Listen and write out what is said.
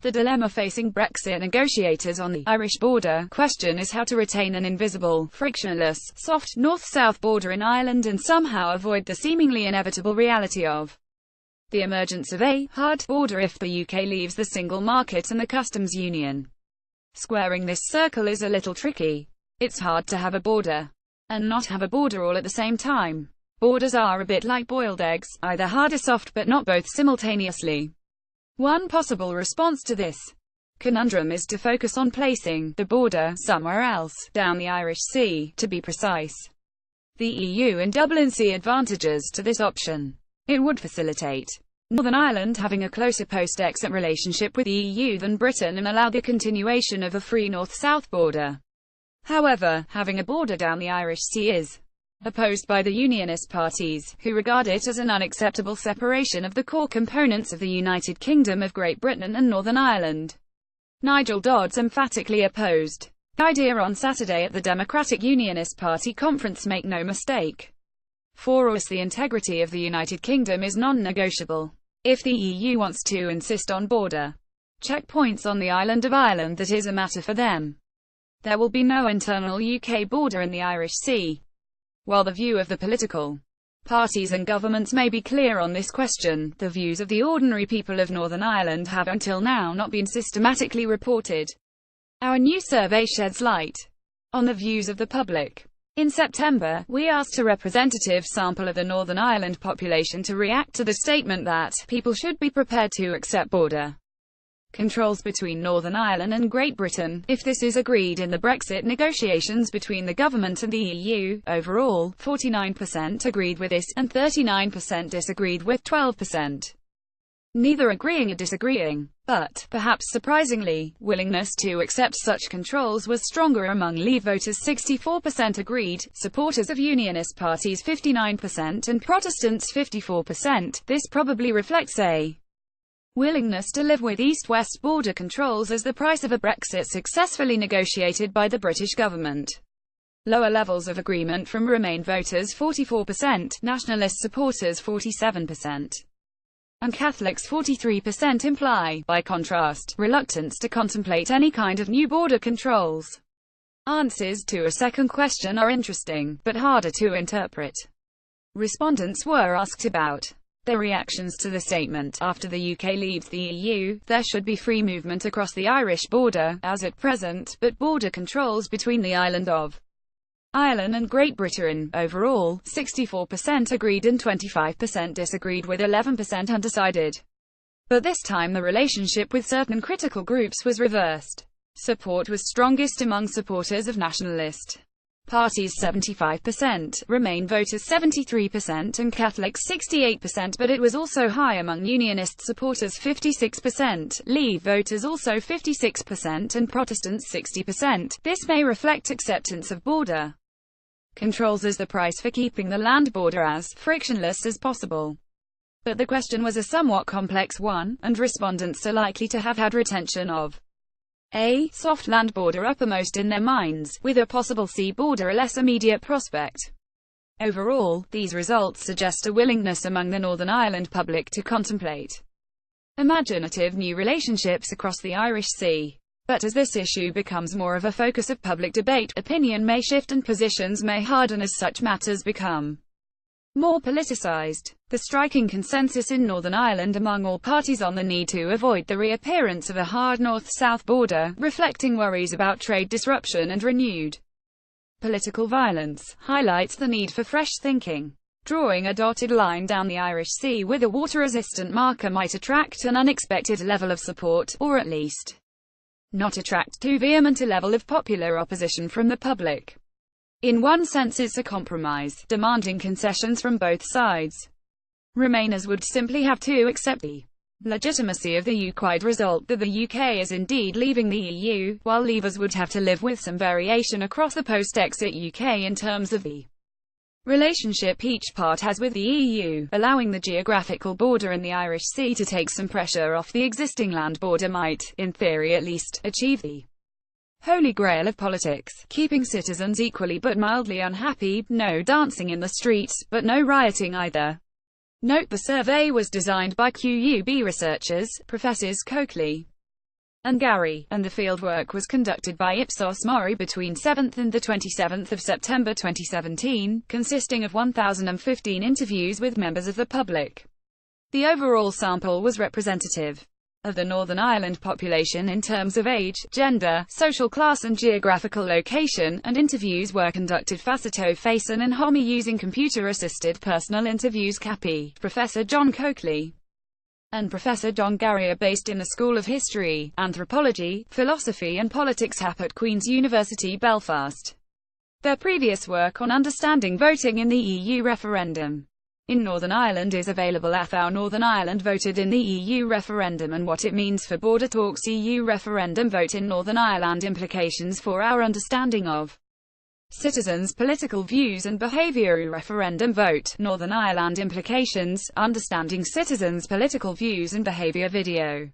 The dilemma facing Brexit negotiators on the Irish border question is how to retain an invisible, frictionless, soft, north-south border in Ireland and somehow avoid the seemingly inevitable reality of the emergence of a hard border if the UK leaves the single market and the customs union. Squaring this circle is a little tricky. It's hard to have a border and not have a border all at the same time. Borders are a bit like boiled eggs, either hard or soft but not both simultaneously. One possible response to this conundrum is to focus on placing the border somewhere else, down the Irish Sea, to be precise. The EU and Dublin see advantages to this option. It would facilitate Northern Ireland having a closer post-exit relationship with the EU than Britain and allow the continuation of a free north-south border. However, having a border down the Irish Sea is opposed by the unionist parties, who regard it as an unacceptable separation of the core components of the United Kingdom of Great Britain and Northern Ireland. Nigel Dodds emphatically opposed the idea on Saturday at the Democratic Unionist Party conference. Make no mistake. For us, the integrity of the United Kingdom is non-negotiable. If the EU wants to insist on border checkpoints on the island of Ireland, that is a matter for them. There will be no internal UK border in the Irish Sea. While the view of the political parties and governments may be clear on this question, the views of the ordinary people of Northern Ireland have until now not been systematically reported. Our new survey sheds light on the views of the public. In September, we asked a representative sample of the Northern Ireland population to react to the statement that people should be prepared to accept border controls between Northern Ireland and Great Britain, if this is agreed in the Brexit negotiations between the government and the EU. Overall, 49% agreed with this, and 39% disagreed with 12%. Neither agreeing or disagreeing. But, perhaps surprisingly, willingness to accept such controls was stronger among Leave voters. 64% agreed, supporters of unionist parties 59%, and Protestants 54%. This probably reflects a willingness to live with east-west border controls as the price of a Brexit successfully negotiated by the British government. Lower levels of agreement from Remain voters 44%, Nationalist supporters 47%, and Catholics 43% imply, by contrast, reluctance to contemplate any kind of new border controls. Answers to a second question are interesting, but harder to interpret. Respondents were asked about their reactions to the statement, after the UK leaves the EU, there should be free movement across the Irish border, as at present, but border controls between the island of Ireland and Great Britain. Overall, 64% agreed and 25% disagreed, with 11% undecided. But this time the relationship with certain critical groups was reversed. Support was strongest among supporters of nationalist parties 75%, Remain voters 73%, and Catholics 68%, but it was also high among unionist supporters 56%, Leave voters also 56%, and Protestants 60%. This may reflect acceptance of border controls as the price for keeping the land border as frictionless as possible. But the question was a somewhat complex one, and respondents are likely to have had retention of a soft land border uppermost in their minds, with a possible sea border a less immediate prospect. Overall, these results suggest a willingness among the Northern Ireland public to contemplate imaginative new relationships across the Irish Sea. But as this issue becomes more of a focus of public debate, opinion may shift and positions may harden as such matters become more politicized. The striking consensus in Northern Ireland among all parties on the need to avoid the reappearance of a hard north-south border, reflecting worries about trade disruption and renewed political violence, highlights the need for fresh thinking. Drawing a dotted line down the Irish Sea with a water-resistant marker might attract an unexpected level of support, or at least not attract too vehement a level of popular opposition from the public. In one sense it's a compromise, demanding concessions from both sides. Remainers would simply have to accept the legitimacy of the UK result that the UK is indeed leaving the EU, while Leavers would have to live with some variation across the post-exit UK in terms of the relationship each part has with the EU. Allowing the geographical border in the Irish Sea to take some pressure off the existing land border might, in theory at least, achieve the holy grail of politics, keeping citizens equally but mildly unhappy. No dancing in the streets, but no rioting either. Note the survey was designed by QUB researchers, Professors Coakley, and Gre, and the fieldwork was conducted by Ipsos Mori between 7th and 27th of September 2017, consisting of 1,015 interviews with members of the public. The overall sample was representative of the Northern Ireland population in terms of age, gender, social class and geographical location, and interviews were conducted face-to-face and in Homi using computer-assisted personal interviews. CAPI, Professor John Coakley and Professor John Gre are based in the School of History, Anthropology, Philosophy and Politics at Queen's University Belfast. Their previous work on understanding voting in the EU referendum in Northern Ireland is available at How Northern Ireland Voted in the EU Referendum and What It Means for Border Talks. EU Referendum Vote in Northern Ireland, Implications for Our Understanding of Citizens' Political Views and Behaviour. Referendum Vote, Northern Ireland Implications, Understanding Citizens' Political Views and Behaviour. Video.